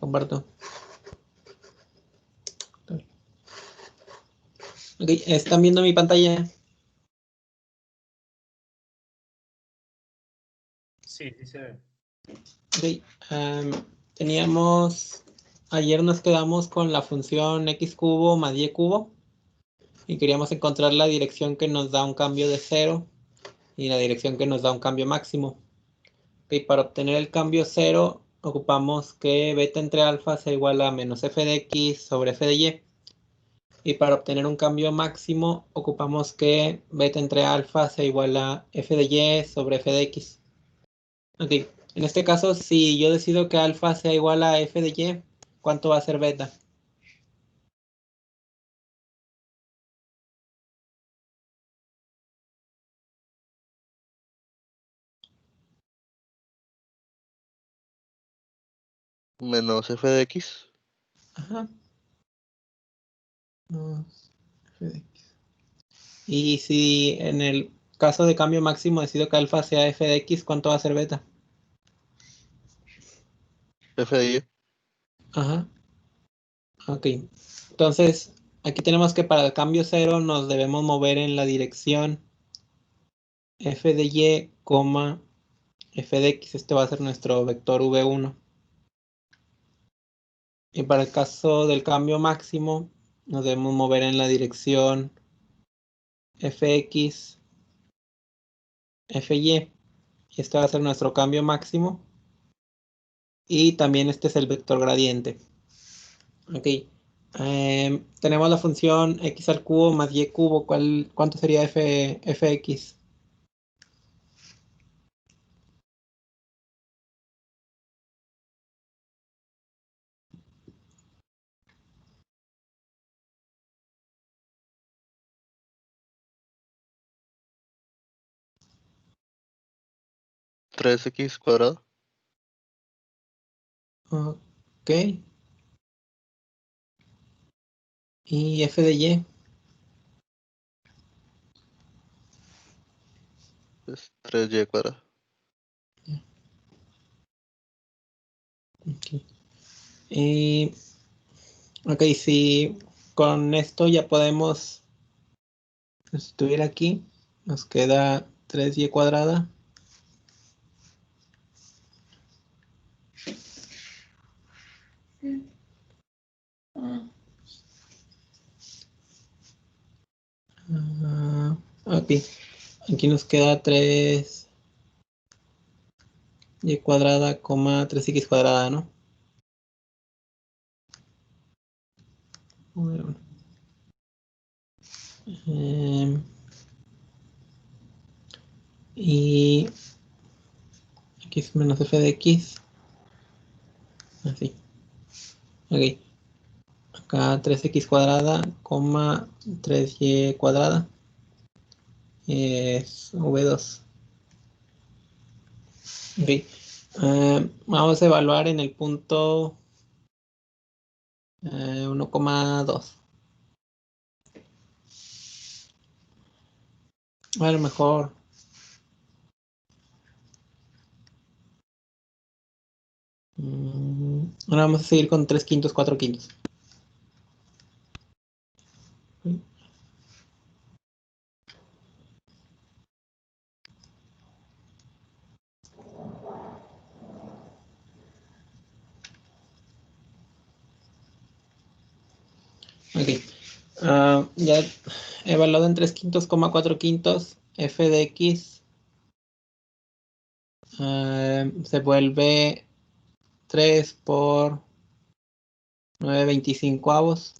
comparto. Ok, ¿están viendo mi pantalla? Sí, sí se ve. Ok, ayer nos quedamos con la función x cubo más y cubo y queríamos encontrar la dirección que nos da un cambio de 0 y la dirección que nos da un cambio máximo. Ok, para obtener el cambio 0 ocupamos que beta entre alfa sea igual a menos f de x sobre f de y. Y para obtener un cambio máximo ocupamos que beta entre alfa sea igual a f de y sobre f de x. Ok, en este caso, si yo decido que alfa sea igual a f de y, ¿cuánto va a ser beta? Menos f de x. Ajá. Menos f de x. Y si en el caso de cambio máximo decido que alfa sea f de x, ¿cuánto va a ser beta? F de y. Ajá. Ok. Entonces, aquí tenemos que para el cambio 0 nos debemos mover en la dirección f de y, f de x. Este va a ser nuestro vector v1. Y para el caso del cambio máximo, nos debemos mover en la dirección fx, fy. Y este va a ser nuestro cambio máximo. Y también este es el vector gradiente. Ok. Tenemos la función x al cubo más y cubo. ¿Cuánto sería fx? Tres x cuadrado. Ok. Y f de y. Es 3y cuadrado. Ok. Y, ok, si con esto ya podemos sustituir aquí, nos queda 3y cuadrada. Ok, aquí nos queda 3y cuadrada, 3x cuadrada, ¿no? Bueno. Y x menos f de x. Así. Ok. Acá 3x cuadrada, 3y cuadrada. Es v2. Ok. Vamos a evaluar en el punto 1,2. A lo mejor. Ahora vamos a seguir con 3 quintos, 4 quintos. Ok. Ya evaluado en 3 quintos, 4 quintos, f de x se vuelve 3 por 9/25.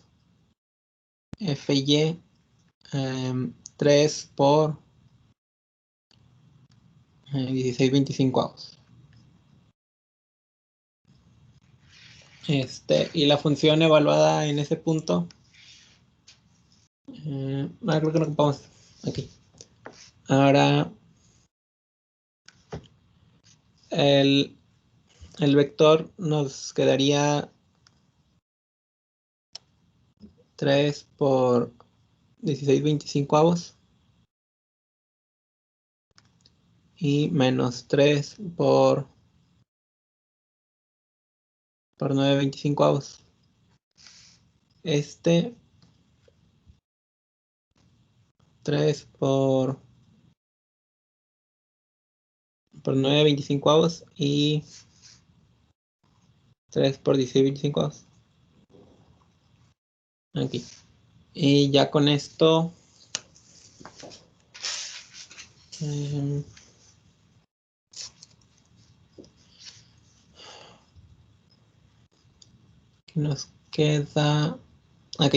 Fy 3 por 16/25. Y la función evaluada en ese punto. Creo que no ocupamos aquí. Ahora el vector nos quedaría 3 por 16/25 y menos 3 por por 9/25. Este 3 por 9/25 y 3 por 16/25. Aquí. Y ya con esto ¿qué nos queda? Ok,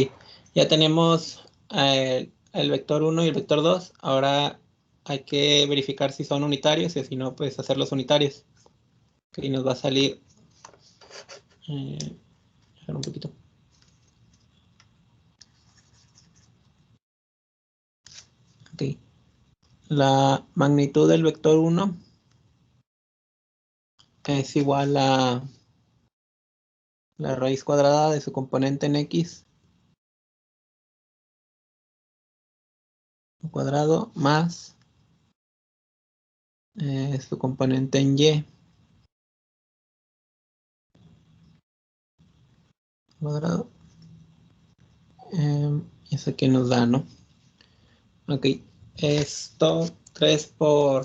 ya tenemos el vector 1 y el vector 2. Ahora hay que verificar si son unitarios y si no, pues hacerlos unitarios. Ok, nos va a salir dejar un poquito. Ok, la magnitud del vector 1 es igual a la raíz cuadrada de su componente en x cuadrado más su componente en y cuadrado. Eso que nos da, ¿no? Ok, esto 3 por...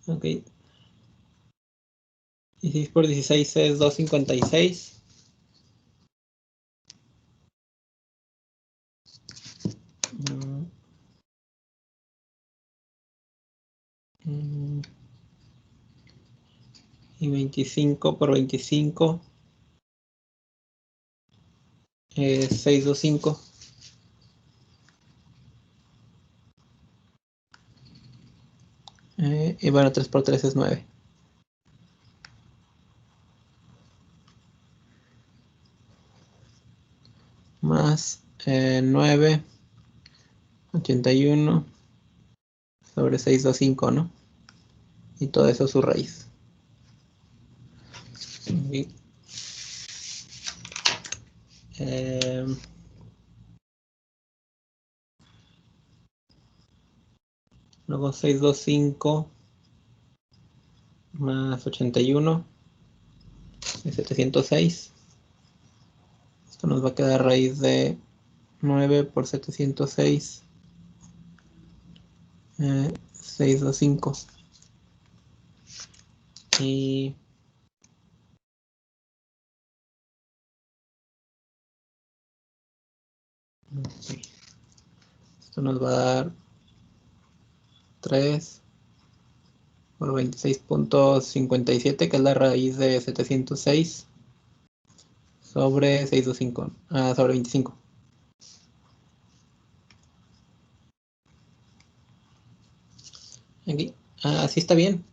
Ok, 16 por 16 es 256. Y 25 por 25 es 625. Y bueno, 3 por 3 es 9. Más 9, 81 sobre 625, ¿no? Y todo eso su raíz. Y, luego 625 más 81 es 706. Esto nos va a quedar raíz de 9 por 706, 625. Y okay, esto nos va a dar 3 por 26.57, que es la raíz de 706 sobre 625, sobre 25. Aquí, así está bien.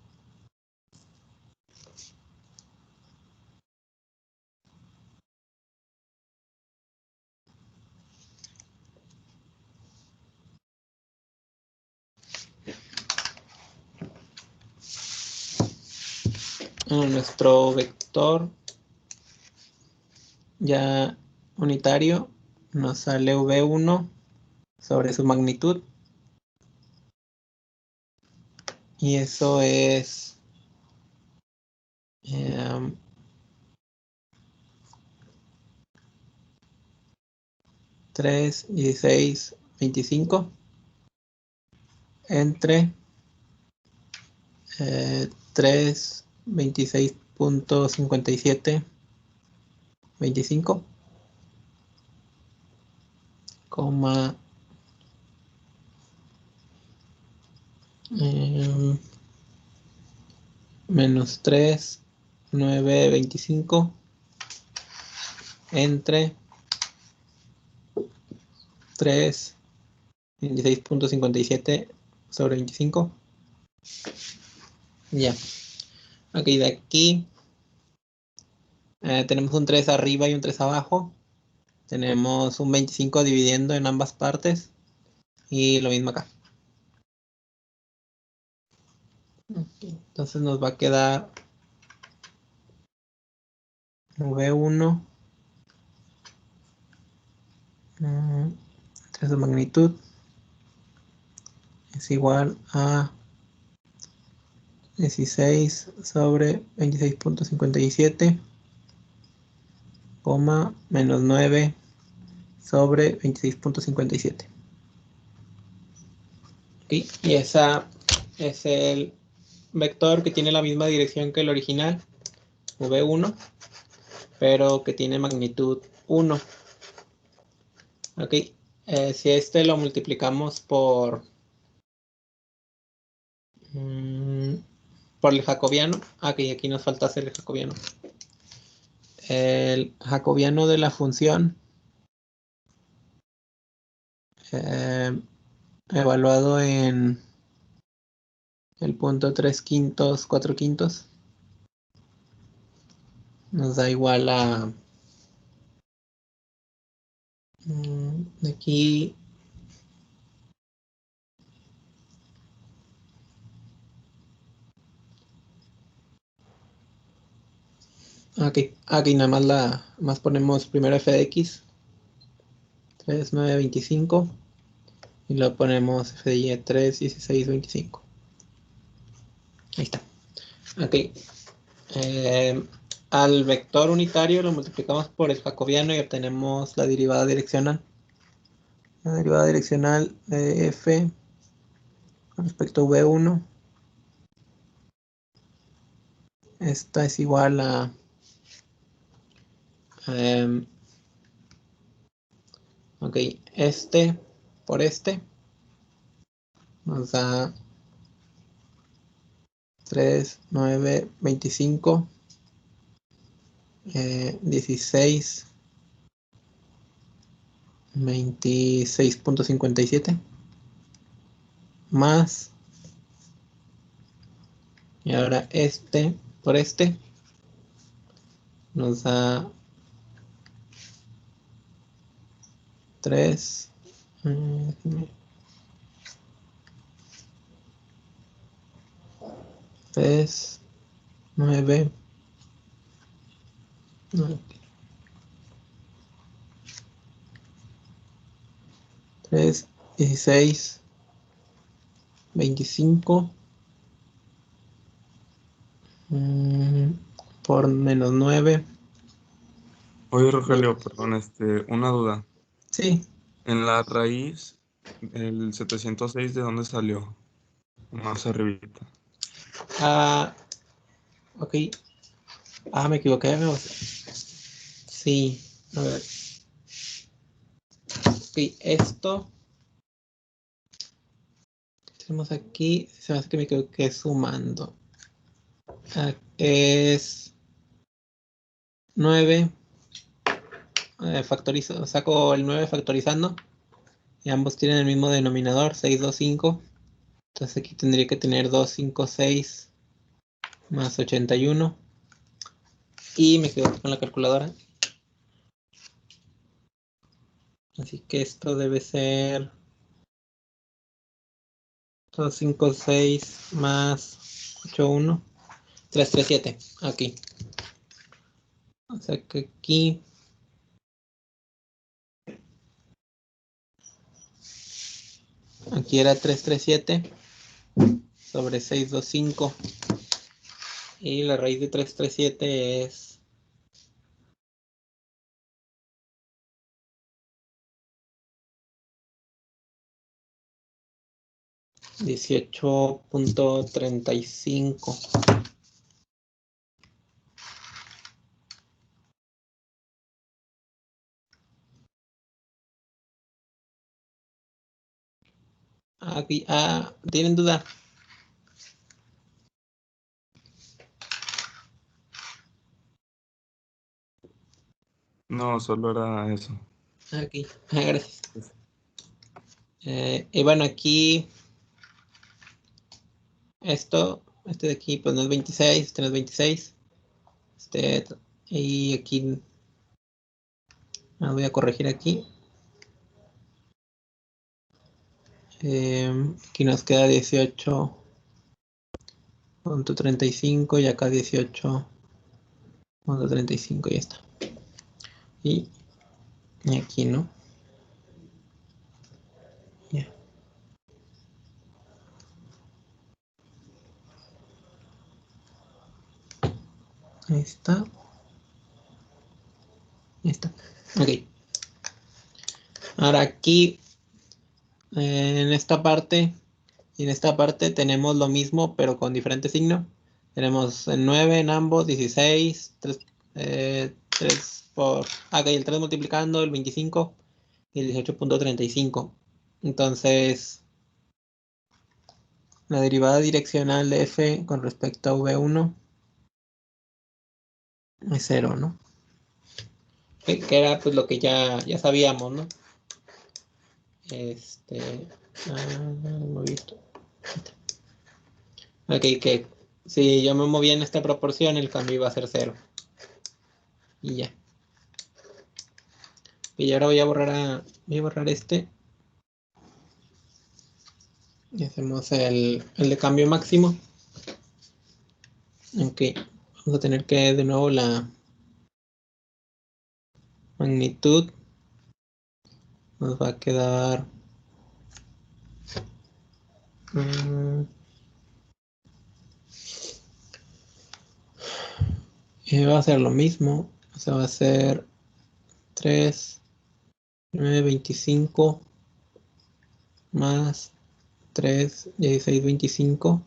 Nuestro vector ya unitario nos sale V1 sobre su magnitud. Y eso es 3, 16, 25 entre 3, 26.57, 25, coma menos 3, 9, 25 entre 3, 26.57 sobre 25. Ya. Ok, de aquí tenemos un 3 arriba y un 3 abajo. Tenemos un 25 dividiendo en ambas partes. Y lo mismo acá. Okay, entonces nos va a quedar V1 entre su magnitud es igual a 16 sobre 26.57, menos 9 sobre 26.57. ¿Sí? Y esa es el vector que tiene la misma dirección que el original, V1, pero que tiene magnitud 1. Ok, si este lo multiplicamos por el jacobiano, aquí nos falta hacer el jacobiano. El jacobiano de la función evaluado en el punto 3/5, 4/5, nos da igual a de aquí aquí nada más ponemos primero f de x 3, 9, 25 y luego ponemos f de y 3, 16, 25. Ahí está. Ok. Al vector unitario lo multiplicamos por el jacobiano y obtenemos la derivada direccional. La derivada direccional de f con respecto a v1. Esta es igual a ok, este por este nos da 3, 9, 25, 16, 26.57 más, y ahora este por este nos da 3, 3, 9, 3, 16, 25 por menos 9. Oye, Rogelio, perdón, una duda. Sí, En la raíz, el 706, ¿de dónde salió? Más arribita. ok. Me equivoqué. Sí, a ver. Ok, esto tenemos aquí, se me hace que me equivoqué sumando. Es 9 factorizo, saco el 9 factorizando y ambos tienen el mismo denominador, 6, 2, 5. Entonces aquí tendría que tener 2, 5, 6 más 81 y me equivoqué con la calculadora. Así que esto debe ser 2, 5, 6 más 8, 1, 3, 3, 7. Aquí. O sea que aquí era 337 sobre 625 y la raíz de 337 es 18.35. Aquí, ¿tienen duda? No, solo era eso. Aquí, gracias. Y bueno, aquí este de aquí pues no es 26, este no es 26. Y aquí me voy a corregir aquí. Aquí nos queda 18.35 y acá 18.35, ya está. Y aquí, ¿no? Ya. Ahí está. Ahí está. Ok. Ahora aquí, en esta parte, y en esta parte tenemos lo mismo, pero con diferente signo. Tenemos el 9 en ambos, 16, 3 por... Ok, el 3 multiplicando, el 25 y el 18.35. Entonces, la derivada direccional de f con respecto a v1 es 0, ¿no? Que era pues lo que ya sabíamos, ¿no? No he visto. Ok, que si yo me movía en esta proporción, el cambio iba a ser 0. Y ya. Y ahora voy a borrar este. Y hacemos el de cambio máximo. Ok. Vamos a tener que de nuevo la magnitud. Nos va a quedar... y va a ser lo mismo. O sea, va a ser 3, 9, 25 más 3, 16, 25.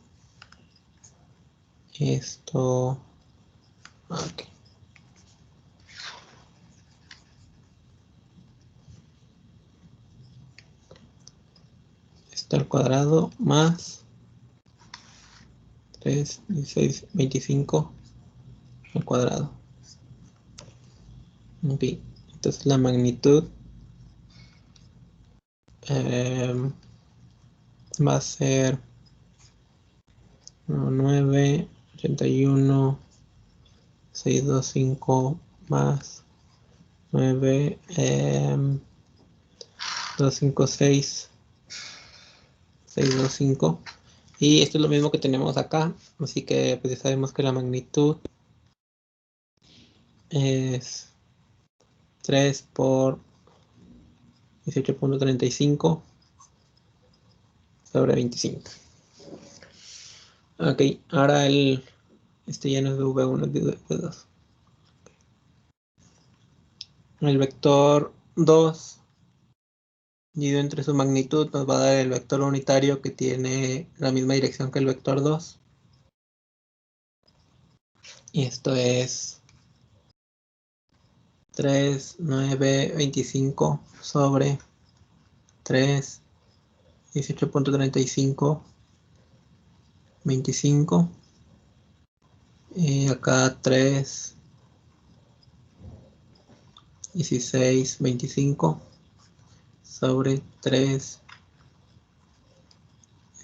Esto... Ok. Esto al cuadrado más 3, 16, 25 al cuadrado. Ok. Entonces la magnitud va a ser 9, 81, 625 más 9, 256, 625. Y esto es lo mismo que tenemos acá. Así que pues ya sabemos que la magnitud es 3 por 18.35 sobre 25. Ok, ahora este ya no es de V1, es de V2. El vector 2 dividido entre su magnitud nos va a dar el vector unitario que tiene la misma dirección que el vector 2. Y esto es 3, 9, 25 sobre 3, 18.35, 25. Y acá 3, 16, 25 sobre 3,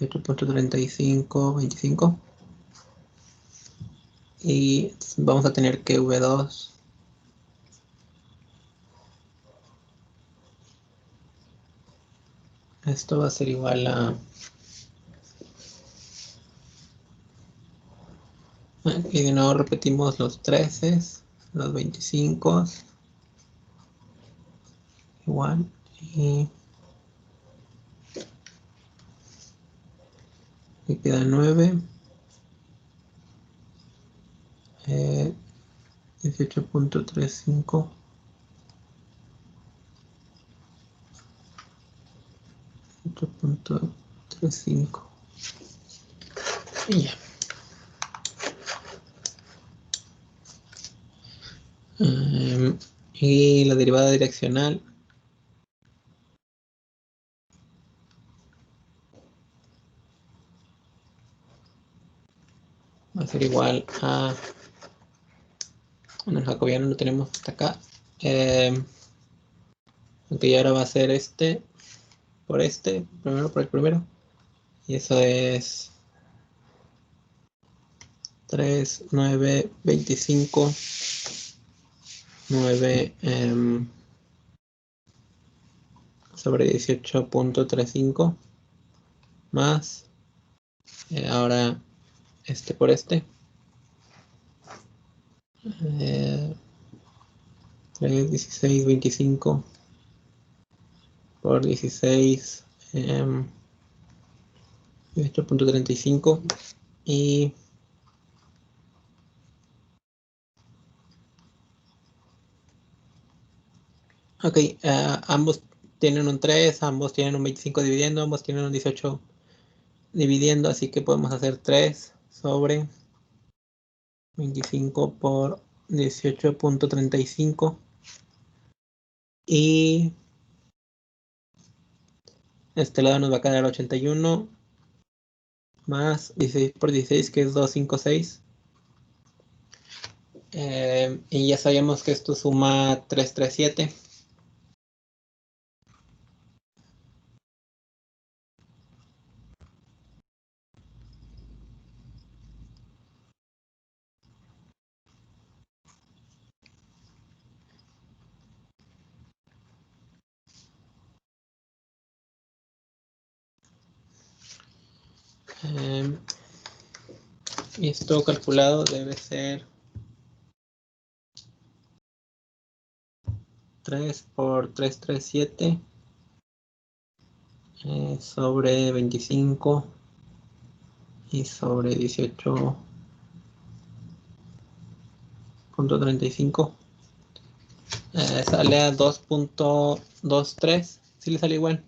8.35, 25. Y vamos a tener que V2 esto va a ser igual a... Y de nuevo repetimos los 13, los 25, igual. Y me queda 9. 18.35. 8.35. Y ya. Y la derivada direccional va a ser igual a... Bueno, el jacobiano lo tenemos hasta acá. Aunque ya ahora va a ser este por este, primero por el primero. Y eso es 3, 9, 25, 9 sobre 18.35 más ahora este por este 3, 16, 25 por 16 18.35 y Ok, ambos tienen un 3, ambos tienen un 25 dividiendo, ambos tienen un 18 dividiendo, así que podemos hacer 3 sobre 25 por 18.35 y este lado nos va a quedar 81 más 16 por 16, que es 256. Y ya sabíamos que esto suma 337. Y esto calculado debe ser 3 por 337 sobre 25 y sobre 18.35. Sale a 2.23. ¿Sí le sale igual?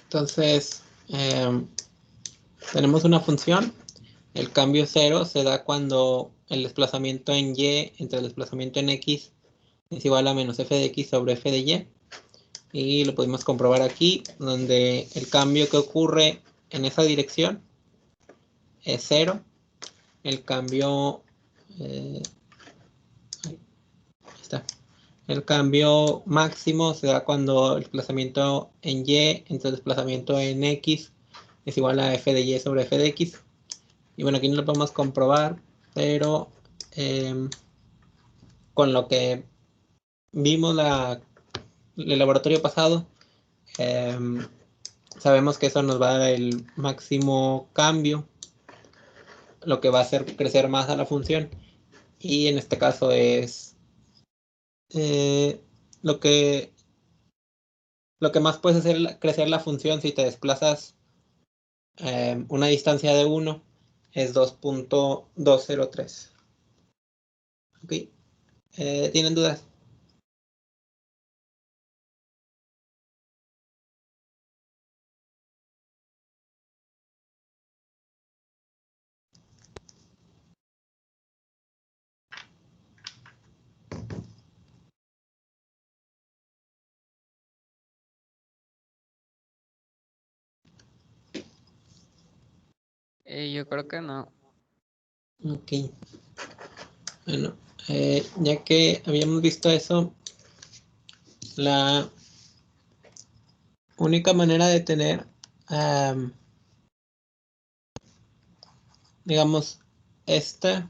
Entonces, tenemos una función. El cambio 0 se da cuando el desplazamiento en y entre el desplazamiento en x es igual a menos f de x sobre f de y. Y lo podemos comprobar aquí, donde el cambio que ocurre en esa dirección es 0. El cambio... ahí está. El cambio máximo se da cuando el desplazamiento en y entre el desplazamiento en x es igual a f de y sobre f de x. Y bueno, aquí no lo podemos comprobar, pero con lo que vimos el laboratorio pasado, sabemos que eso nos va a dar el máximo cambio, lo que va a hacer crecer más a la función. Y en este caso es lo que más puedes hacer crecer la función si te desplazas una distancia de 1 es 2.203. Ok, ¿tienen dudas? Yo creo que no. Ok, bueno, ya que habíamos visto eso, la única manera de tener, digamos, esta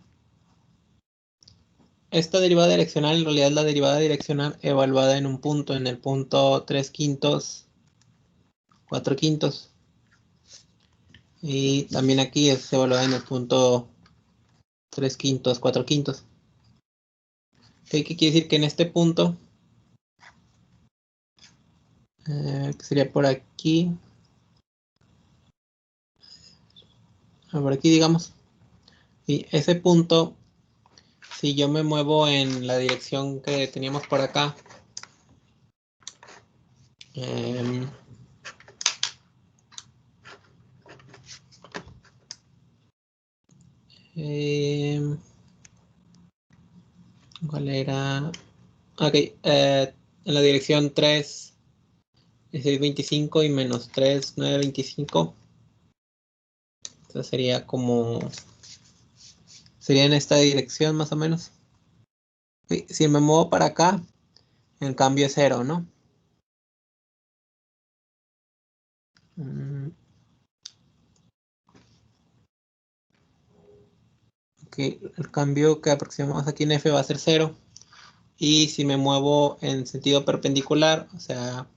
derivada direccional en realidad es la derivada direccional evaluada en un punto, en el punto 3 quintos, 4 quintos. Y también aquí es evaluada en el punto 3 quintos, 4 quintos. ¿Qué quiere decir? Que en este punto, que sería por aquí, por aquí digamos, y ese punto, si yo me muevo en la dirección que teníamos por acá, ¿cuál era? Ok, en la dirección 3, 1625 y menos 3, 925. Entonces sería sería en esta dirección más o menos. Ok, si me muevo para acá, el cambio es 0, ¿no? Ok, el cambio que aproximamos aquí en F va a ser 0. Y si me muevo en sentido perpendicular, o sea,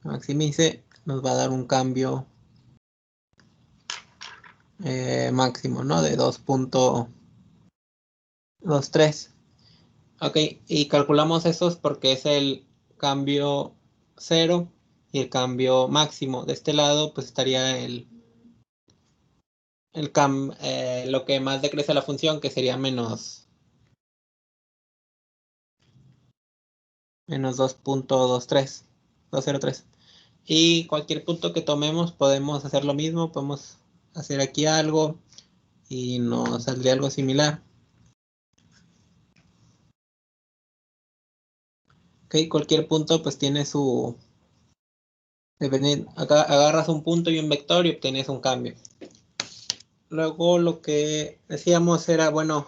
maximice, nos va a dar un cambio máximo, ¿no? De 2.23. Ok, y calculamos esos porque es el cambio 0 y el cambio máximo. De este lado, pues estaría lo que más decrece la función, que sería menos 2.203. Y cualquier punto que tomemos podemos hacer lo mismo, podemos hacer aquí algo y nos saldría algo similar. Ok, cualquier punto pues tiene su... Acá agarras un punto y un vector y obtienes un cambio. Luego lo que decíamos era, bueno,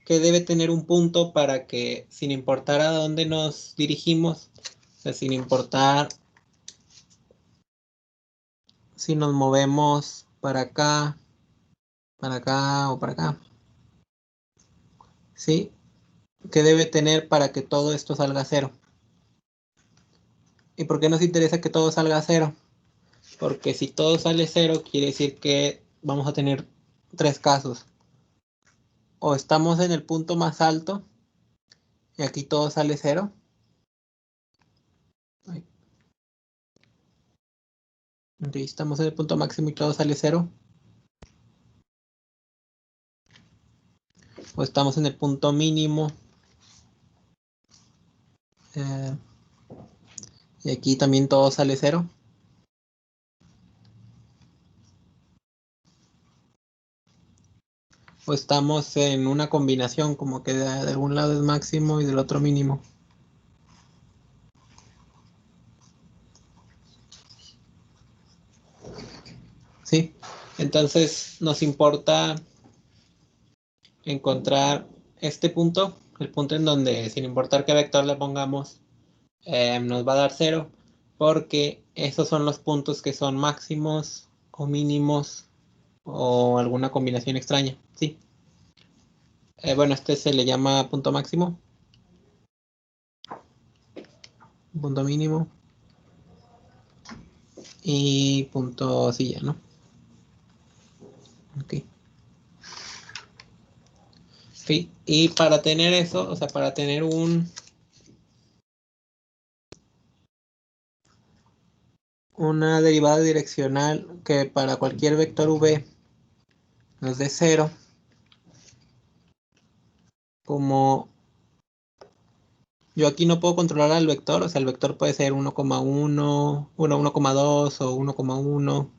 que debe tener un punto para que, sin importar a dónde nos dirigimos, o sea, sin importar si nos movemos para acá o para acá, ¿sí? ¿Qué debe tener para que todo esto salga a cero? ¿Y por qué nos interesa que todo salga a cero? Porque si todo sale cero, quiere decir que vamos a tener tres casos. O estamos en el punto más alto y aquí todo sale cero. Aquí estamos en el punto máximo y todo sale cero. O estamos en el punto mínimo. Y aquí también todo sale cero. O estamos en una combinación como que de algún lado es máximo y del otro mínimo. ¿Sí? Entonces nos importa encontrar este punto, el punto en donde sin importar qué vector le pongamos, nos va a dar cero, porque esos son los puntos que son máximos o mínimos o alguna combinación extraña. Sí. Bueno, este se le llama punto máximo, punto mínimo y punto silla, ¿no? Ok. Sí, y para tener eso, o sea, para tener una derivada direccional que para cualquier vector v nos dé cero, como yo aquí no puedo controlar al vector, o sea, el vector puede ser 1,1, 1,2 o 1,1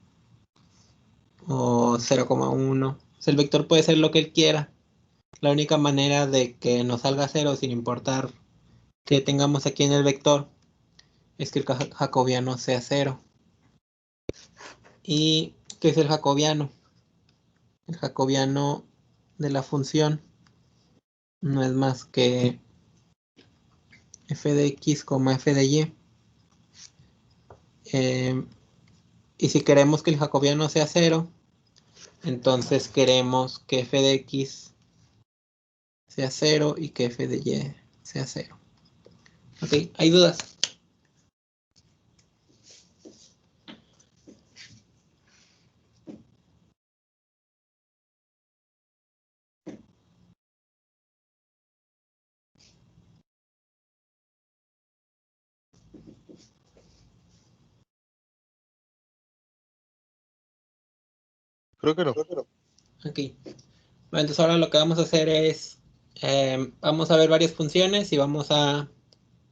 o 0,1. O sea, el vector puede ser lo que él quiera. La única manera de que nos salga cero sin importar que tengamos aquí en el vector es que el jacobiano sea cero. ¿Y qué es el jacobiano? El jacobiano de la función no es más que f de x, f de y. Y si queremos que el jacobiano sea cero, entonces queremos que f de x sea cero y que f de y sea cero. Ok, ¿hay dudas? Creo que no. Ok. Bueno, entonces ahora lo que vamos a hacer es, vamos a ver varias funciones y vamos a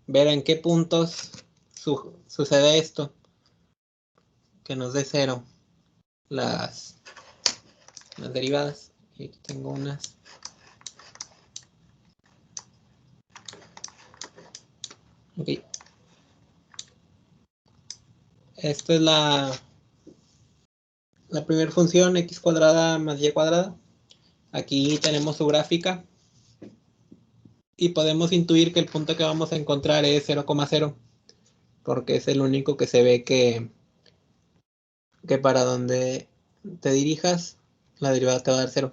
ver en qué puntos sucede esto, que nos dé cero las derivadas. Y aquí tengo unas. Ok. Esta es la primera función, x cuadrada más y cuadrada. Aquí tenemos su gráfica. Y podemos intuir que el punto que vamos a encontrar es 0,0. Porque es el único que se ve que para donde te dirijas, la derivada te va a dar 0.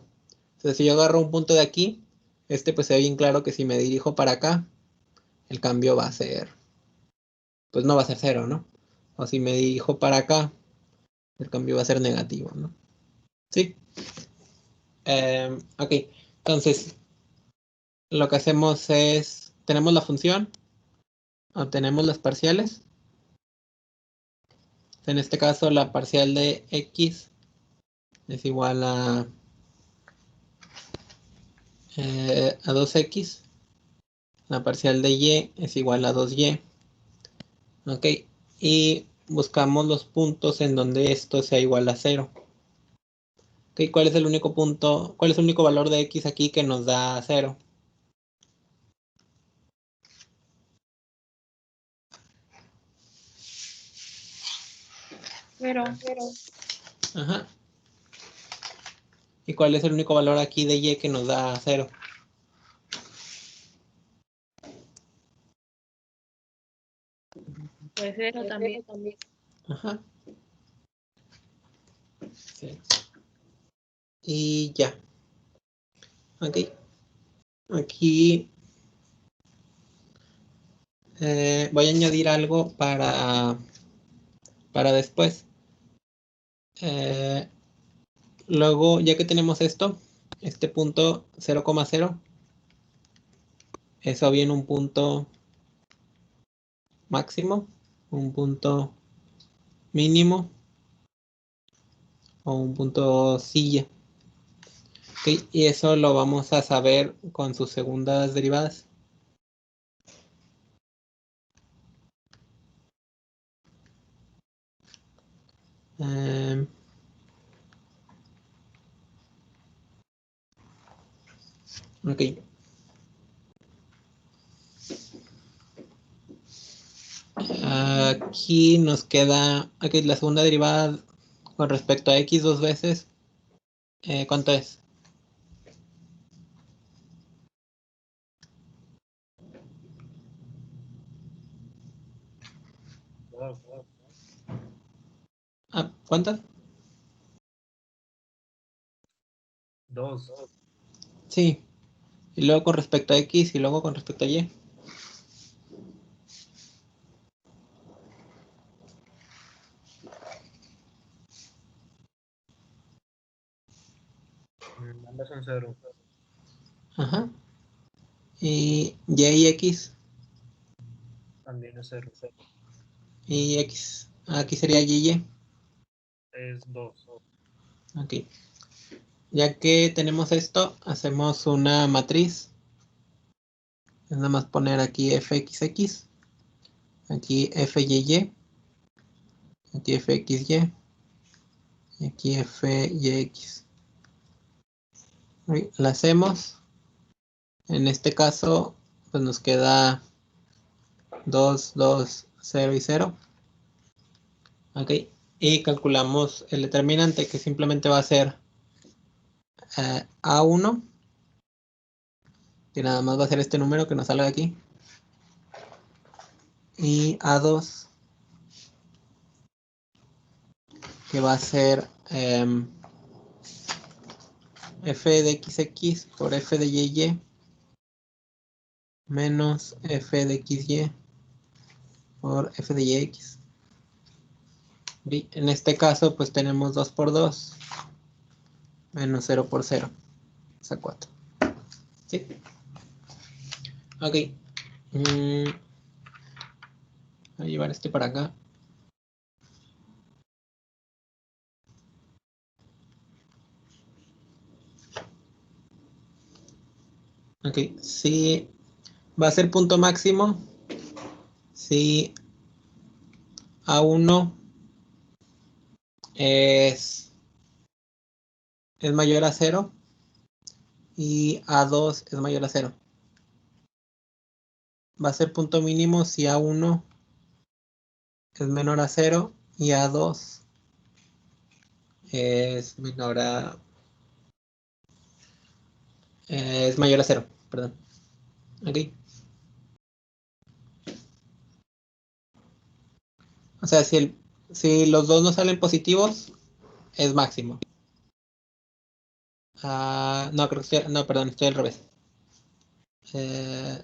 Entonces si yo agarro un punto de aquí, pues se ve bien claro que si me dirijo para acá, el cambio va a ser, pues no va a ser 0, ¿no? O si me dirijo para acá, el cambio va a ser negativo, ¿no? Sí. Ok, entonces lo que hacemos es, tenemos la función, obtenemos las parciales. En este caso, la parcial de x es igual a 2x. La parcial de y es igual a 2y. Ok, y buscamos los puntos en donde esto sea igual a 0. Ok, ¿cuál es el único punto, cuál es el único valor de x aquí que nos da 0? Pero, Ajá. ¿Y cuál es el único valor aquí de y que nos da 0? pues eso también. Ajá. Sí. Y ya. Ok. Aquí voy a añadir algo para después. Luego, ya que tenemos esto, este punto 0,0, eso viene un punto máximo, un punto mínimo o un punto silla. Ok, y eso lo vamos a saber con sus segundas derivadas. Em, ok. Aquí nos queda, aquí la segunda derivada con respecto a x dos veces. ¿Cuánto es? Dos. ¿Cuántas? Dos. Sí. Y luego con respecto a x y luego con respecto a y. Ambas son cero. Ajá. Y x. También es cero. Y x. Aquí sería y. Es dos. Ok. Ya que tenemos esto, hacemos una matriz. Es nada más poner aquí fxx. Aquí fyy. Aquí fxy. Y aquí fyx. La hacemos. En este caso, pues nos queda 2, 2, 0 y 0. Ok. Y calculamos el determinante que simplemente va a ser A1. Que nada más va a ser este número que nos salga aquí. Y A2. Que va a ser f de xx por f de y menos f de xy por f de yx. En este caso, pues tenemos 2 por 2 menos 0 por 0. O sea, 4. ¿Sí? Ok. Voy a llevar este para acá. Ok. Si va a ser punto máximo, si A1 es mayor a 0 y A2 es mayor a 0. Va a ser punto mínimo si A1 es menor a 0 y A2 es menor a... es mayor a 0, perdón. Ok. O sea, si los dos no salen positivos, es máximo. No, creo que no, perdón, estoy al revés. Eh,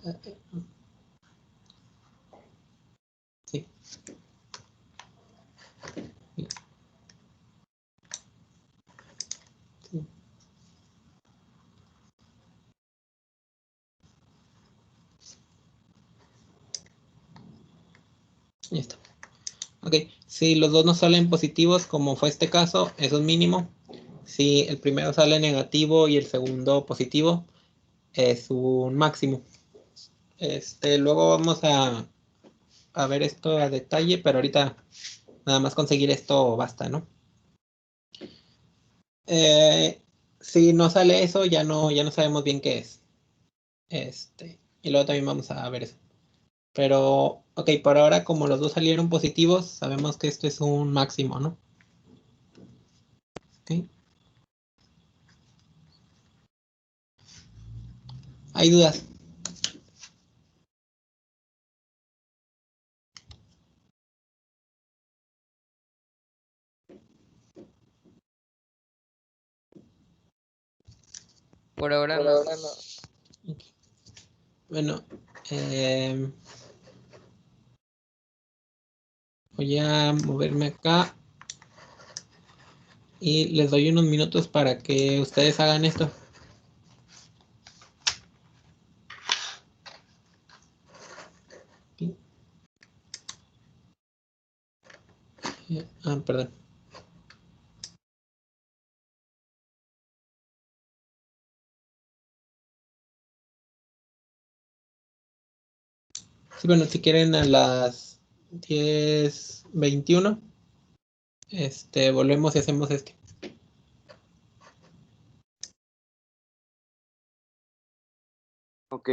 sí. Sí. Sí. Ya está. Ok, si los dos nos salen positivos, como fue este caso, eso es mínimo. Si el primero sale negativo y el segundo positivo, es un máximo. Luego vamos a ver esto a detalle, pero ahorita nada más conseguir esto basta, ¿no? Si no sale eso, ya no sabemos bien qué es. Y luego también vamos a ver eso. Pero, ok, por ahora, como los dos salieron positivos, sabemos que esto es un máximo, ¿no? Ok. ¿Hay dudas? Por ahora Por no. ahora no. Ok. Bueno, eh, voy a moverme acá y les doy unos minutos para que ustedes hagan esto. Perdón. Sí, bueno, si quieren a las 10:21, volvemos y hacemos esto. Ok.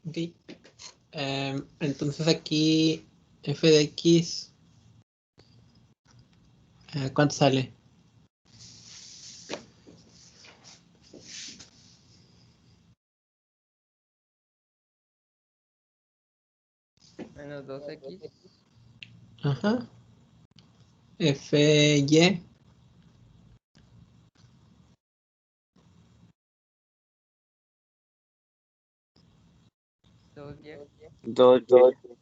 Ok. Entonces aquí f de x, ¿cuánto sale? Menos 2x. Ajá. Fy. 2y. 2y.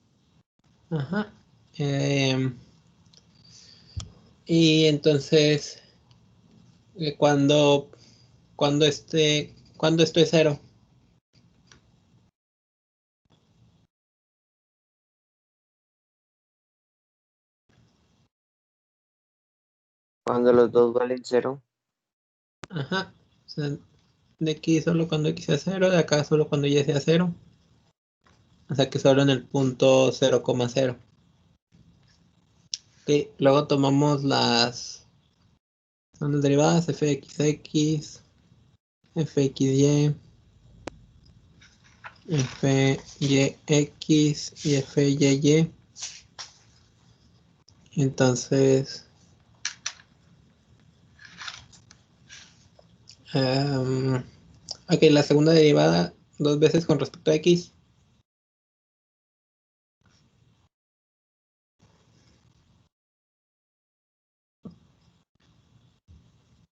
Ajá. Y entonces, cuando esto es 0. Cuando los dos valen 0. Ajá. O sea, de aquí solo cuando x sea 0, de acá solo cuando y sea 0. O sea que solo en el punto 0,0. Ok, luego tomamos las derivadas fxx, fyy, fyx y fyy. Entonces, ok, la segunda derivada 2 veces con respecto a x.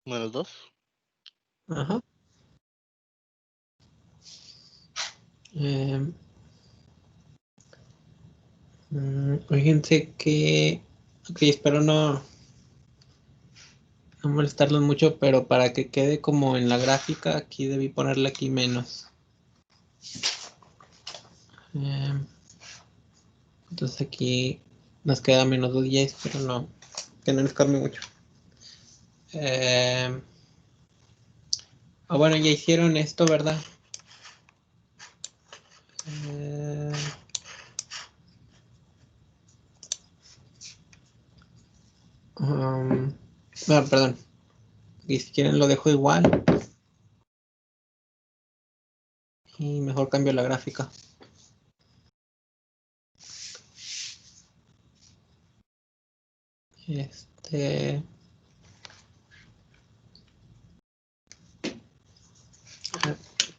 Menos 2. Ajá. Fíjense que, ok, espero no molestarlos mucho, pero para que quede como en la gráfica, aquí debí ponerle aquí menos. Entonces aquí nos queda menos 2y, pero no, que no nos cambie mucho. Bueno, ya hicieron esto, ¿verdad? Perdón. Y si quieren lo dejo igual. Y mejor cambio la gráfica.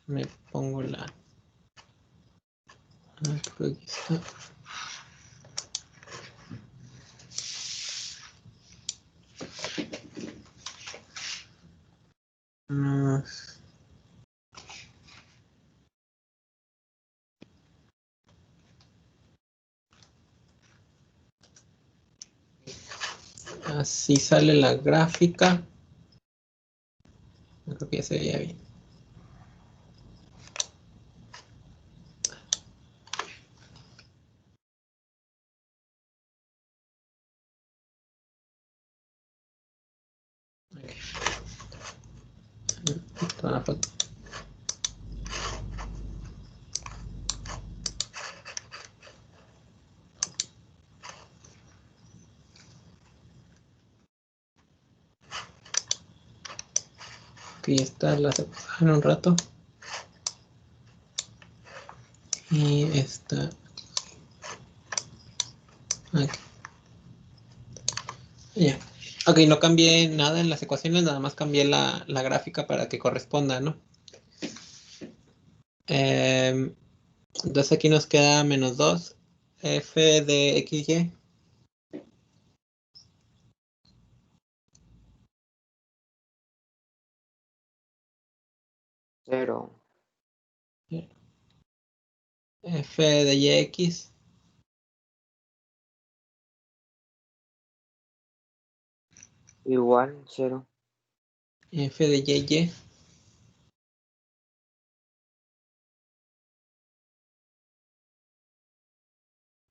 Me pongo la... creo que aquí está. Así sale la gráfica. Creo que ya se veía bien. Toda la foto. Aquí está, la en un rato. Y esta. Aquí. Ya. Ok, no cambié nada en las ecuaciones, nada más cambié la gráfica para que corresponda, ¿no? Entonces aquí nos queda menos 2. F de xy. 0. F de yx. Igual 0. F de y.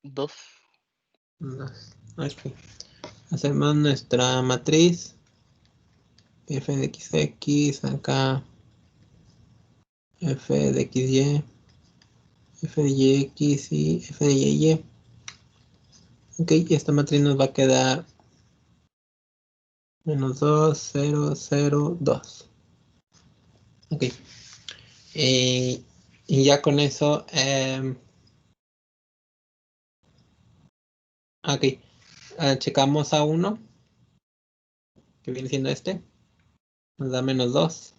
2. Ok. Hacemos nuestra matriz. F de xx, acá F de xy, F de yx y F de y. Ok, y esta matriz nos va a quedar menos 2, 0, 0, 2. Ok. Y ya con eso, ok, checamos a 1, que viene siendo este, nos da menos 2,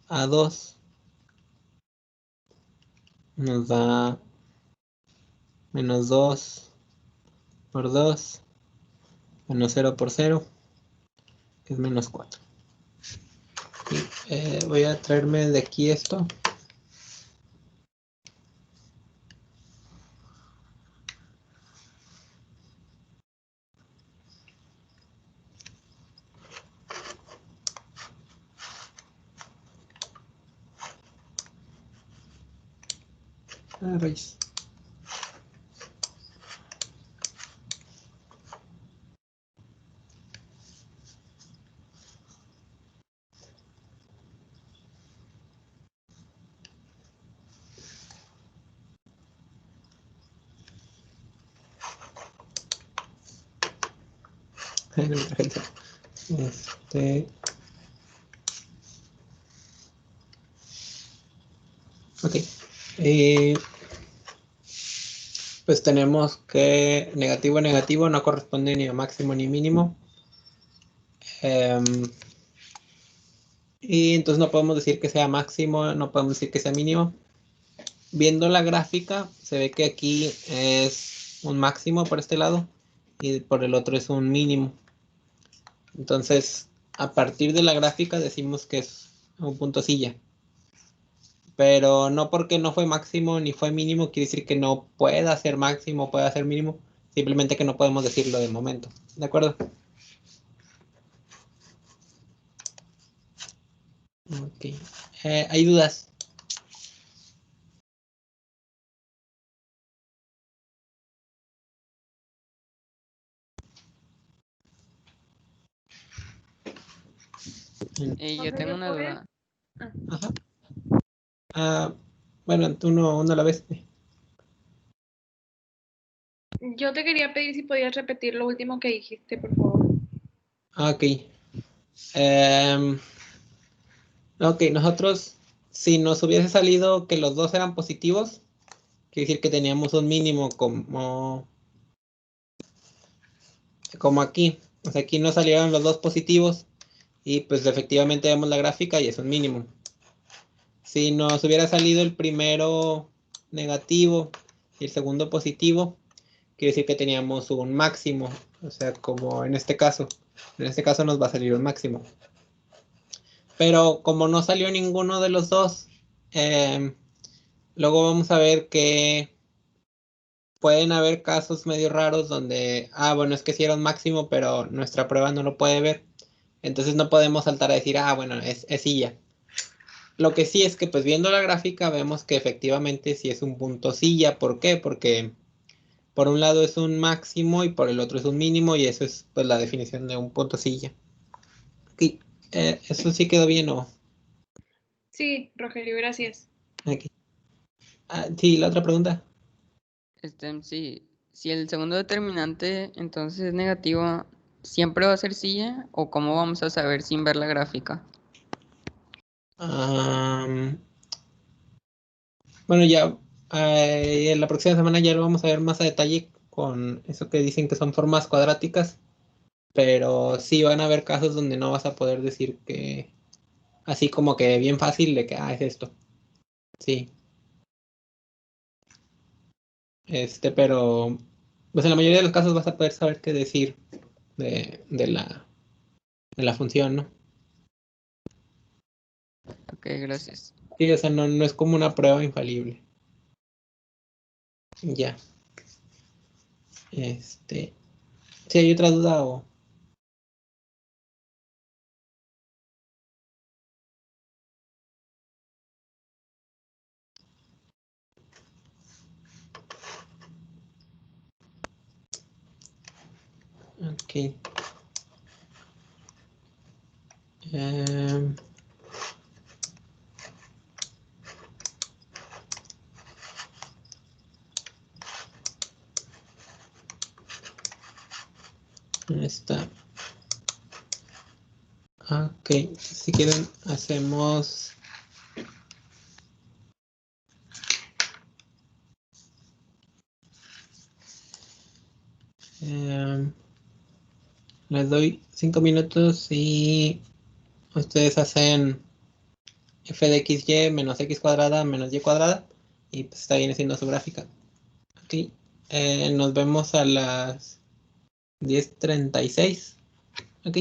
a 2 nos da menos 2 por 2, menos 0 por 0, que es menos 4. Y, voy a traerme de aquí esto. Rayos. Ok. Pues tenemos que negativo, negativo no corresponde ni a máximo ni mínimo. Y entonces no podemos decir que sea máximo, no podemos decir que sea mínimo. Viendo la gráfica, se ve que aquí es un máximo por este lado y por el otro es un mínimo. Entonces, a partir de la gráfica decimos que es un punto silla. Pero no porque no fue máximo ni fue mínimo, quiere decir que no pueda ser máximo, pueda ser mínimo. Simplemente que no podemos decirlo de momento. ¿De acuerdo? Ok. ¿Hay dudas? Yo tengo una duda. Ajá. Bueno, tú uno a la vez. Yo te quería pedir si podías repetir lo último que dijiste, por favor. Ok. Ok, nosotros, si nos hubiese salido que los dos eran positivos, quiere decir que teníamos un mínimo como aquí. O sea, aquí nos salieron los dos positivos y pues efectivamente vemos la gráfica y es un mínimo. Si nos hubiera salido el primero negativo y el segundo positivo, quiere decir que teníamos un máximo. O sea, como en este caso. En este caso nos va a salir un máximo. Pero como no salió ninguno de los dos, luego vamos a ver que pueden haber casos medio raros donde, bueno, es que sí era un máximo, pero nuestra prueba no lo puede ver. Entonces no podemos saltar a decir, bueno, es silla. Lo que sí es que pues viendo la gráfica vemos que efectivamente sí es un punto silla. ¿Por qué? Porque por un lado es un máximo y por el otro es un mínimo y eso es pues la definición de un punto silla. Ok, ¿eso sí quedó bien o? Sí, Rogelio, gracias. Aquí. Sí, la otra pregunta. Sí, si el segundo determinante entonces es negativo, ¿siempre va a ser silla? ¿O cómo vamos a saber sin ver la gráfica? Bueno, ya en la próxima semana ya lo vamos a ver más a detalle con eso que dicen que son formas cuadráticas, pero sí van a haber casos donde no vas a poder decir que así como que bien fácil de que es esto. Sí. Pero pues en la mayoría de los casos vas a poder saber qué decir de la función, ¿no? Ok, gracias. Sí, o sea, no es como una prueba infalible. Ya. Si hay otra duda o. Ok. Em, está. Ok, si quieren hacemos Les doy 5 minutos y ustedes hacen f de xy menos x cuadrada menos y cuadrada y pues está viene siendo su gráfica. Ok. Nos vemos a las 10:36. Ok.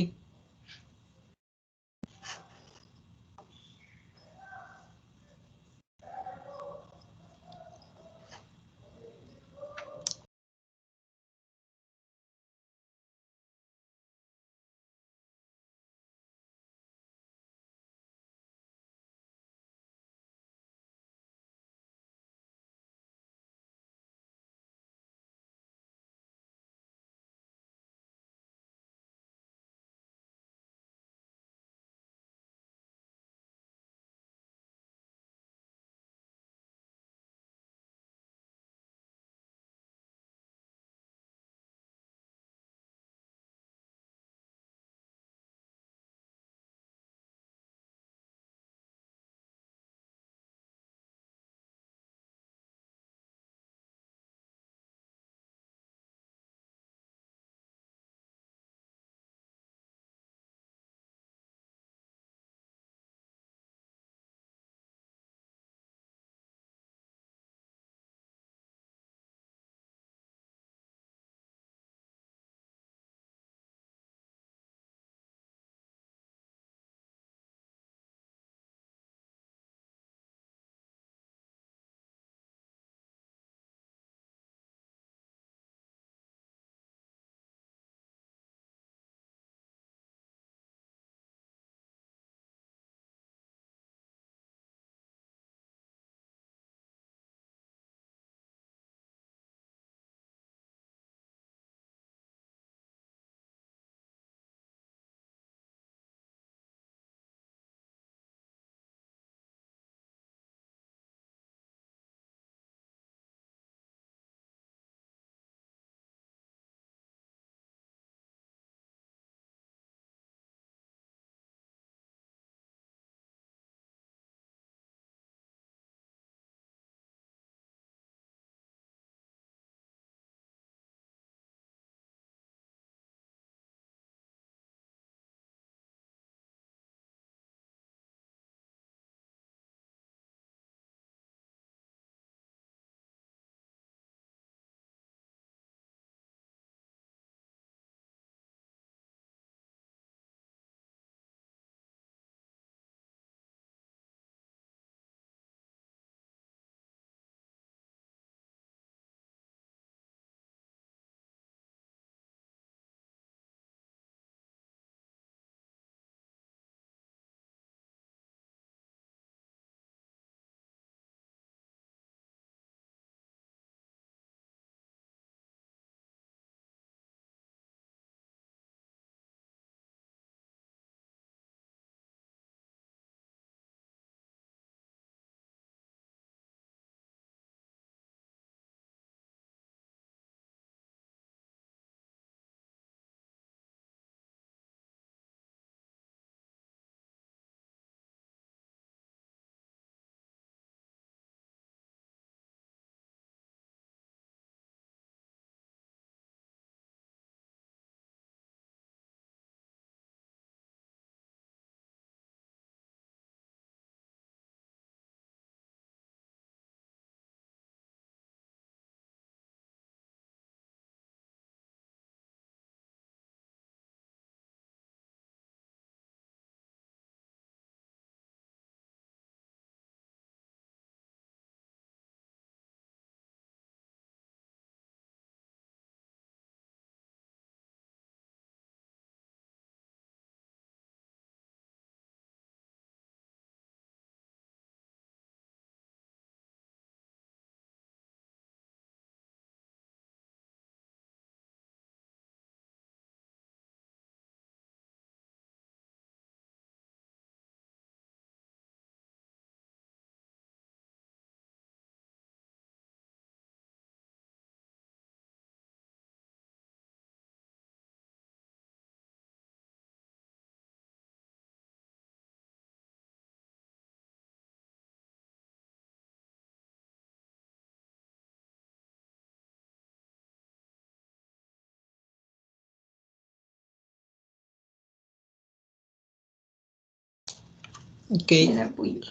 Ok. Era Puy.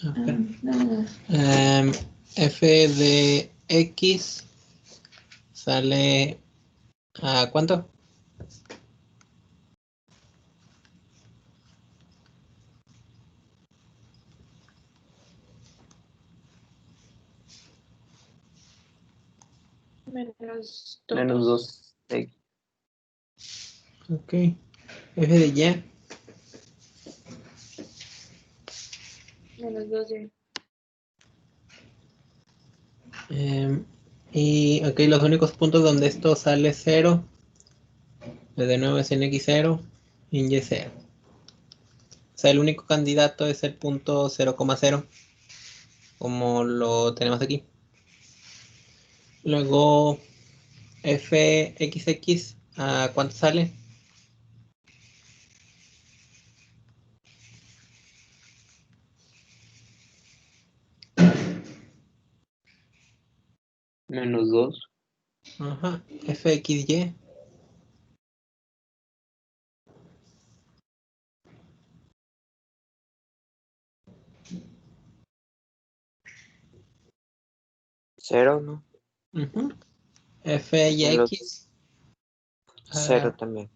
F de X sale a ¿cuánto? Menos Menos 2. 2. Ok. F de Y. Menos 2Y. Y ok, los únicos puntos donde esto sale 0, de nuevo es en X0 y en Y0. O sea, el único candidato es el punto 0,0, como lo tenemos aquí. Luego, fxx, ¿a cuánto sale? Menos 2. Ajá, fxy. Cero, ¿no? Ujú. Menos fyx. 0 ah, también.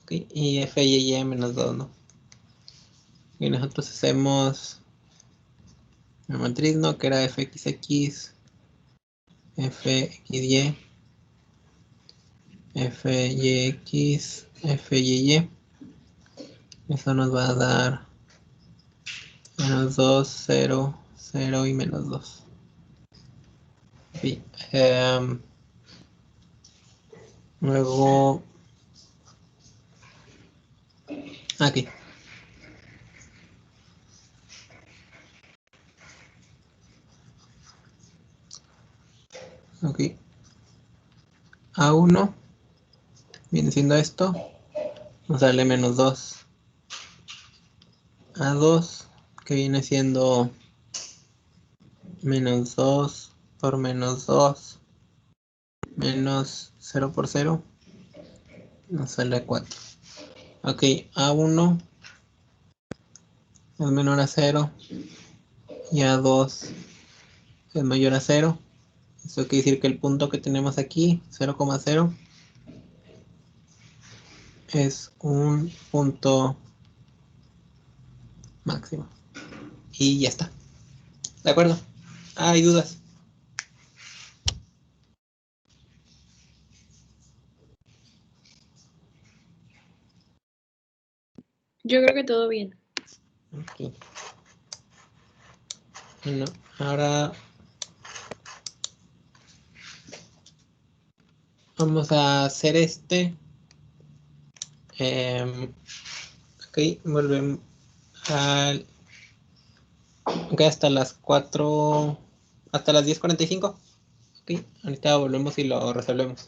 ok, y fy menos 2, ¿no? Y nosotros hacemos la matriz, ¿no? Que era fxx, fyy, fyx, fyy. Eso nos va a dar menos 2, 0, 0 y menos 2. Sí. Luego, aquí. Ok. A1 viene siendo esto. Nos sale menos 2. A2, que viene siendo menos 2 por menos 2 menos 0 por 0. Nos sale 4. Ok, A1 es menor a 0 y A2 es mayor a 0. Eso quiere decir que el punto que tenemos aquí, 0,0, es un punto máximo. Y ya está. ¿De acuerdo? ¿Hay dudas? Yo creo que todo bien. Ok. Bueno, ahora vamos a hacer este. Ok, volvemos al. Ok, hasta las 4. Hasta las 10:45. Ok, ahorita volvemos y lo resolvemos.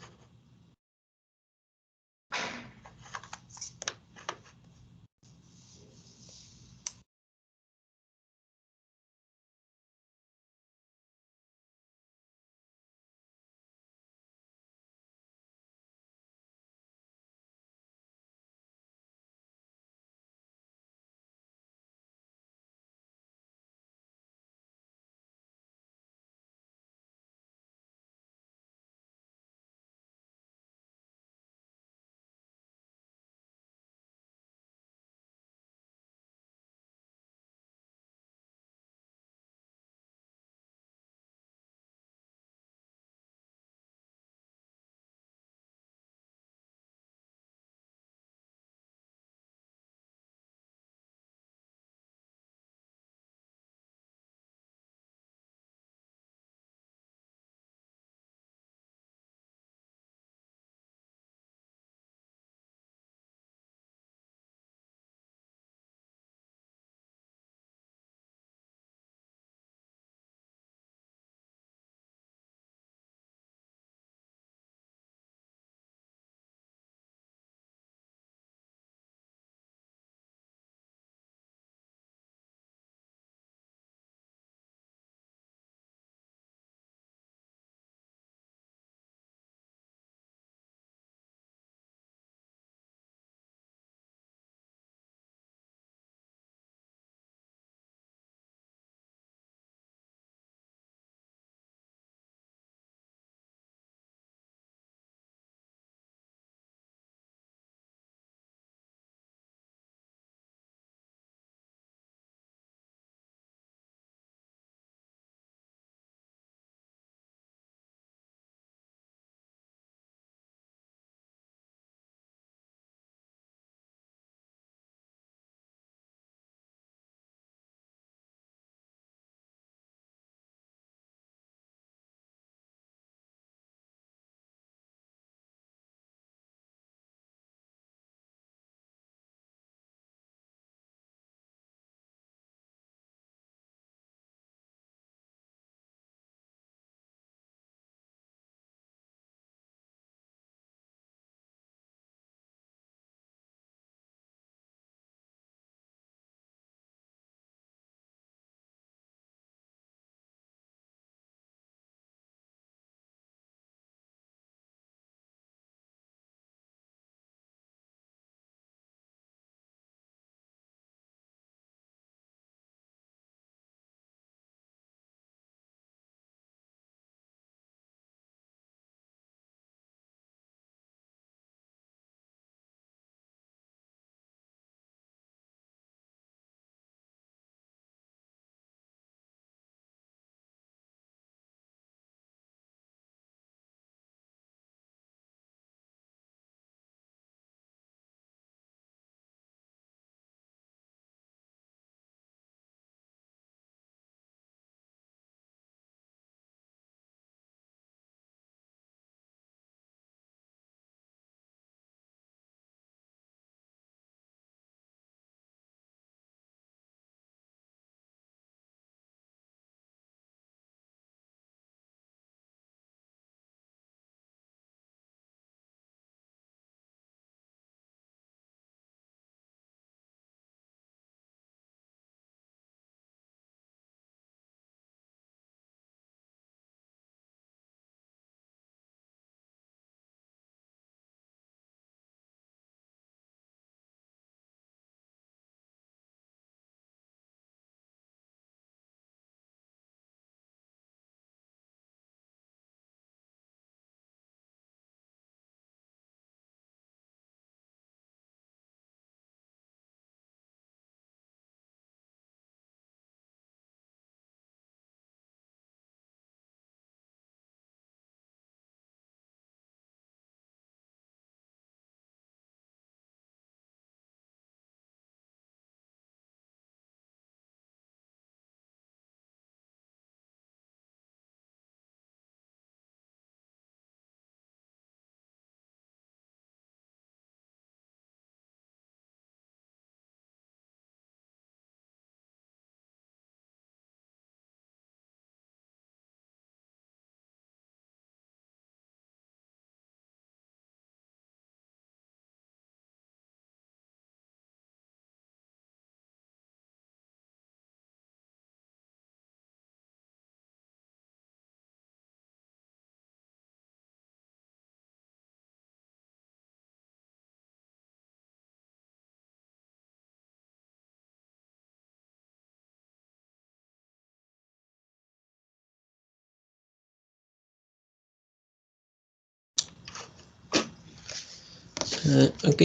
Ok.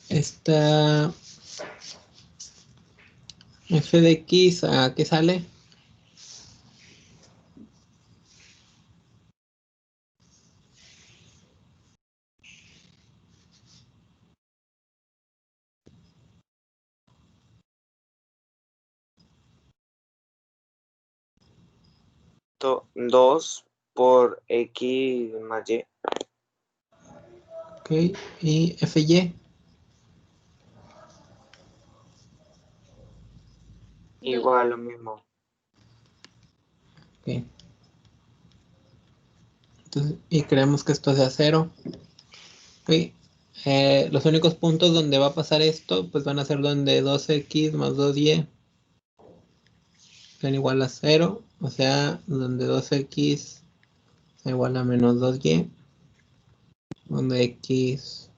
Esta f de x, ¿a qué sale? Dos por X más Y. Ok. Y fy. Igual lo mismo. Ok. Entonces, y creemos que esto sea 0. Ok. Los únicos puntos donde va a pasar esto, pues van a ser donde 2x más 2y son igual a 0. O sea, donde 2x es igual a menos 2y. Donde x...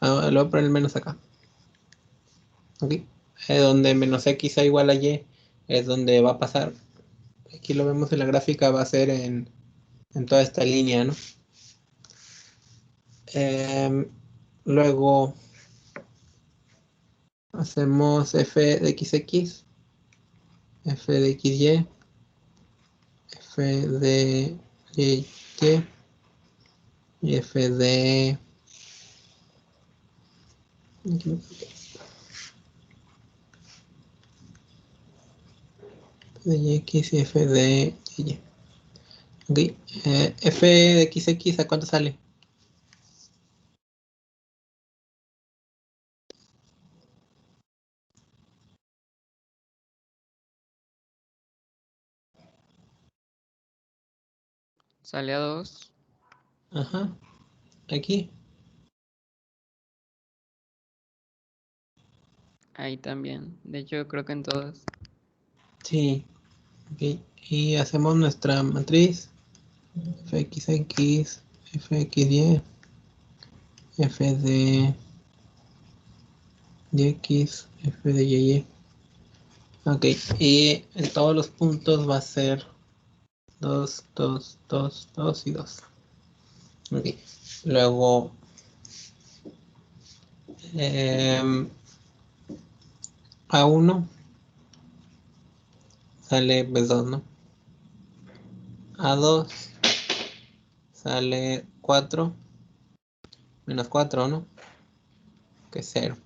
lo voy a poner el menos acá. Ok. Donde menos x sea igual a y es donde va a pasar. Aquí lo vemos en la gráfica, va a ser en toda esta línea, ¿no? Luego hacemos f de xx, f de xy, f de y y f de... de x y f de y. Ok. F de xx, ¿a cuánto sale? Sale a 2. Ajá. Aquí. Ahí también. De hecho, creo que en todas. Sí. Ok. Y hacemos nuestra matriz. fxx, fxy, f de x, f de y. Ok. Y en todos los puntos va a ser 2, 2, 2, 2 y 2. Ok. Luego... A1 sale pues 2, ¿no? A2 sale 4 menos 4, ¿no? Que es 0.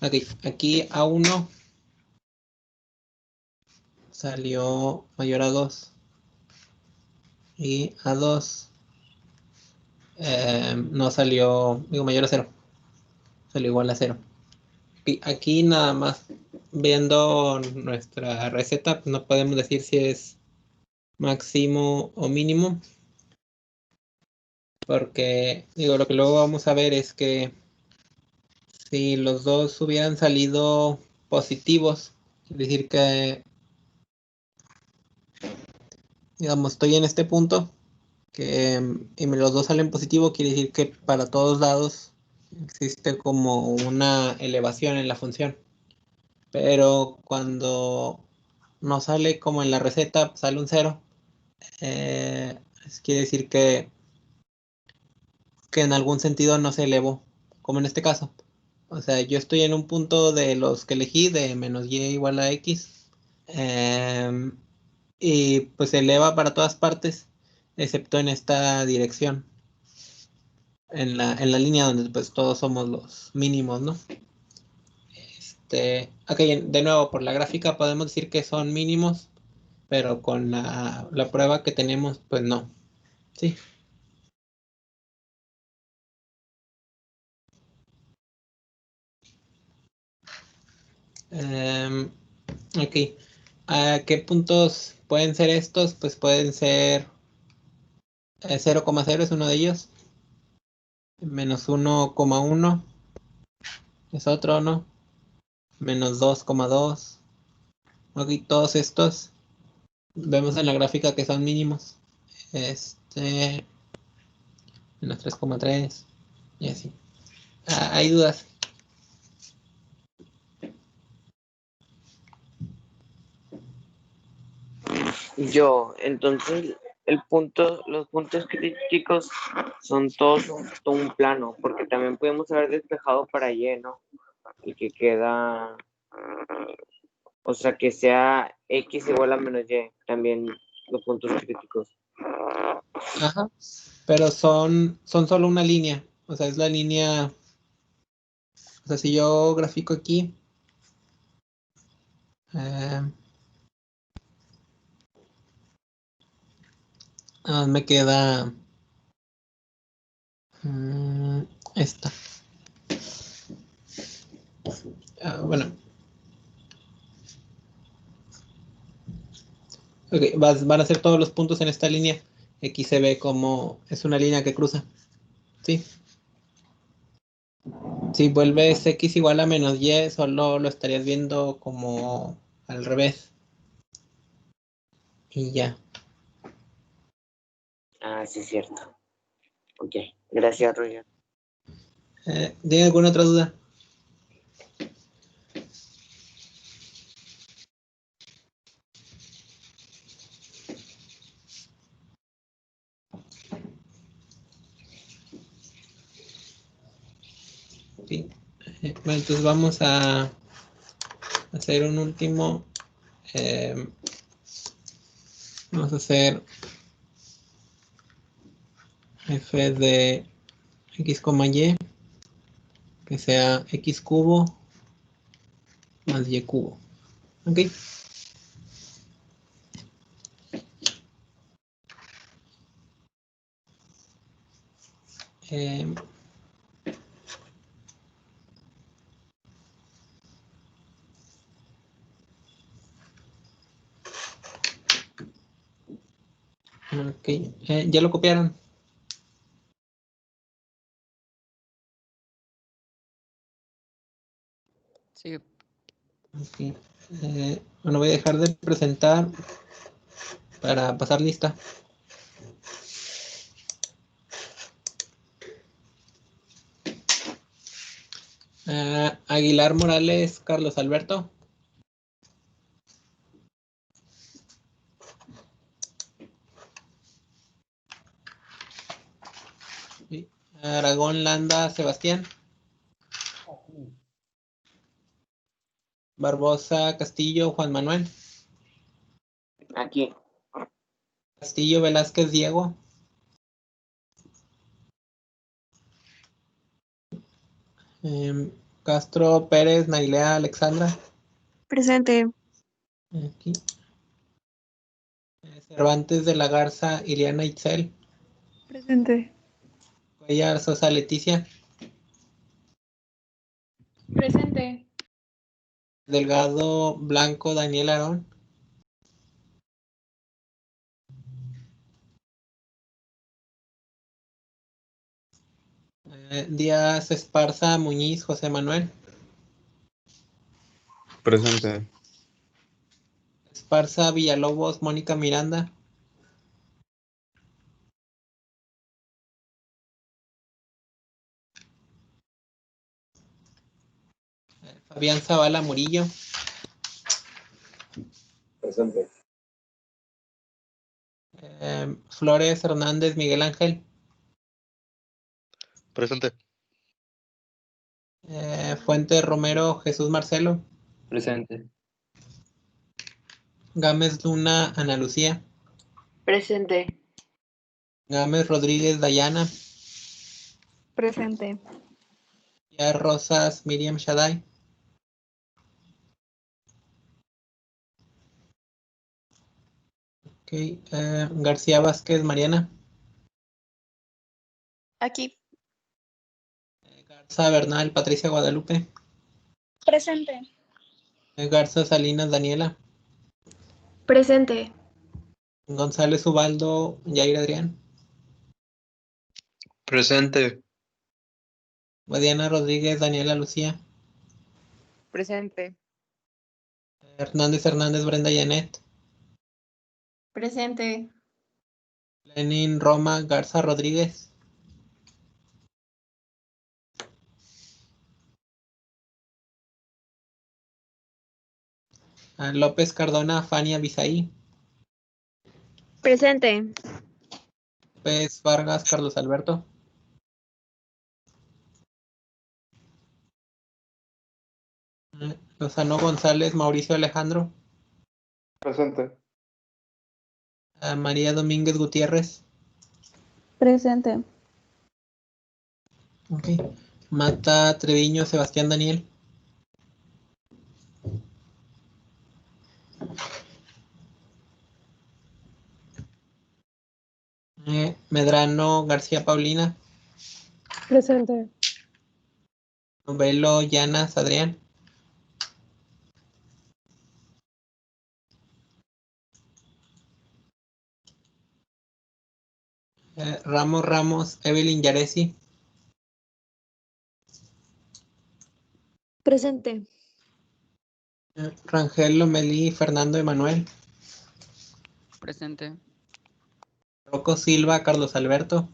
Ok, aquí A1 salió mayor a 2 y A2 no salió, digo, mayor a 0, salió igual a 0. Y aquí nada más viendo nuestra receta, pues no podemos decir si es máximo o mínimo, porque digo, lo que luego vamos a ver es que si los dos hubieran salido positivos, es decir que, digamos, estoy en este punto y los dos salen positivo, quiere decir que para todos lados existe como una elevación en la función. Pero cuando no sale como en la receta, sale un 0, quiere decir que en algún sentido no se elevó, como en este caso. O sea, yo estoy en un punto de los que elegí de menos y igual a x. Y pues se eleva para todas partes, excepto en esta dirección, en la línea donde pues todos somos los mínimos, ¿no? Ok, de nuevo, por la gráfica podemos decir que son mínimos, pero con la prueba que tenemos, pues no. Sí. Ok. ¿A qué puntos pueden ser estos? Pues pueden ser 0,0 es uno de ellos. Menos 1,1 es otro, ¿no? Menos 2,2. Ok, todos estos vemos en la gráfica que son mínimos. Menos 3,3 y así. Hay dudas. Entonces, los puntos críticos son todos un plano, porque también podemos haber despejado para Y, ¿no? Y que queda, o sea, que sea X igual a menos Y, también los puntos críticos. Ajá. Pero son solo una línea. O sea, es la línea. O sea, si yo grafico aquí. Me queda esta. Bueno. Ok, van a ser todos los puntos en esta línea. Aquí se ve como es una línea que cruza. ¿Sí? Si vuelves X igual a menos Y, solo lo estarías viendo como al revés. Y ya. Ah, sí, es cierto. Ok, gracias, Roger. ¿Tiene alguna otra duda? Sí. Bueno, entonces vamos a hacer un último. Vamos a hacer f de x, y, que sea x cubo más y cubo. Ok. Ok. ¿Ya lo copiaron? Sí. Ok. Bueno, voy a dejar de presentar para pasar lista. Aguilar Morales, Carlos Alberto. Sí. Aragón Landa, Sebastián. Barbosa Castillo, Juan Manuel. Aquí. Castillo Velázquez, Diego. Castro Pérez, Nailea Alexandra. Presente. Aquí. Cervantes de la Garza, Iliana Itzel. Presente. Cuellar Sosa, Leticia. Presente. Delgado Blanco, Daniel Aarón. Díaz Esparza, Muñiz, José Manuel. Presente. Esparza, Villalobos, Mónica Miranda. Fabián Zavala Murillo. Presente. Flores Hernández, Miguel Ángel. Presente. Fuente Romero, Jesús Marcelo. Presente. Gámez Luna, Ana Lucía. Presente. Gámez Rodríguez, Dayana. Presente. Ya Rosas, Miriam Shaddai. Okay. García Vázquez, Mariana. Aquí. Garza Bernal, Patricia Guadalupe. Presente. Garza Salinas, Daniela. Presente. González Ubaldo, Yair Adrián. Presente. Guadiana Rodríguez, Daniela Lucía. Presente. Hernández Hernández, Brenda Janet. Presente. Lenin Roma, Garza Rodríguez. López Cardona, Fania Bisaí. Presente. López Vargas, Carlos Alberto. Lozano González, Mauricio Alejandro. Presente. María Domínguez Gutiérrez. Presente. Ok. Mata Treviño, Sebastián Daniel. Medrano García Paulina. Presente. Novelo Llanas Adrián. Ramos Evelyn Yaresi. Presente. Rangel Lomelí Fernando Emanuel. Presente. Rocco Silva Carlos Alberto.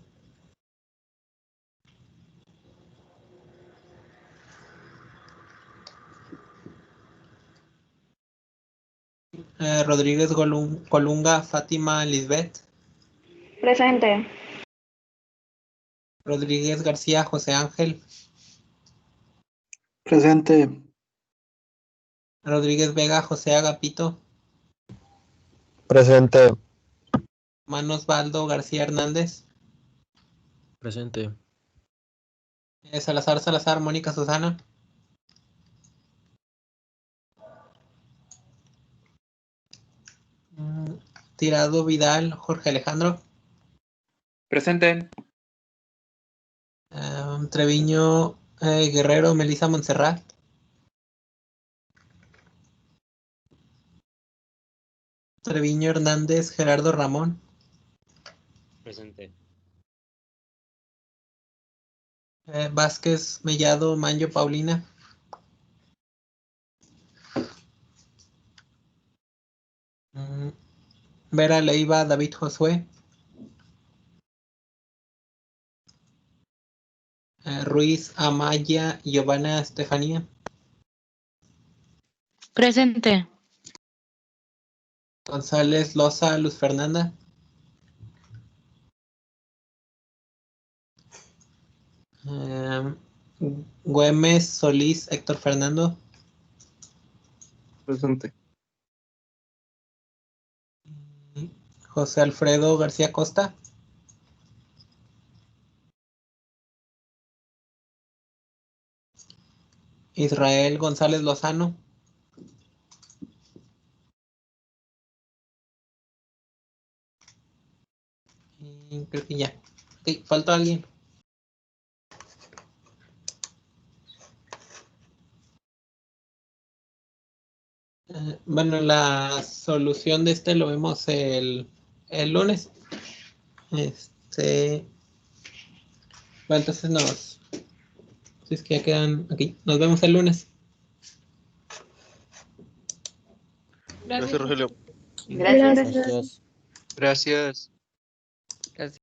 Rodríguez Colunga Fátima Lisbeth. Presente. Rodríguez García José Ángel. Presente. Rodríguez Vega José Agapito. Presente. Manos Baldo García Hernández. Presente. Salazar Mónica Susana. Tirado Vidal Jorge Alejandro. Presente. Treviño Guerrero Melissa Montserrat. Treviño Hernández Gerardo Ramón. Presente. Vázquez Mellado Manyo Paulina. Vera Leiva David Josué. Ruiz Amaya Giovanna Estefanía. Presente. González Loza Luz Fernanda. Güemes Solís Héctor Fernando. Presente. José Alfredo García Costa. Israel González Lozano. Y creo que ya. Ok, falta alguien. Bueno, la solución de este lo vemos el lunes. Bueno, entonces si es que ya quedan aquí. Nos vemos el lunes. Gracias, Rogelio. Gracias. Gracias. Gracias. Gracias.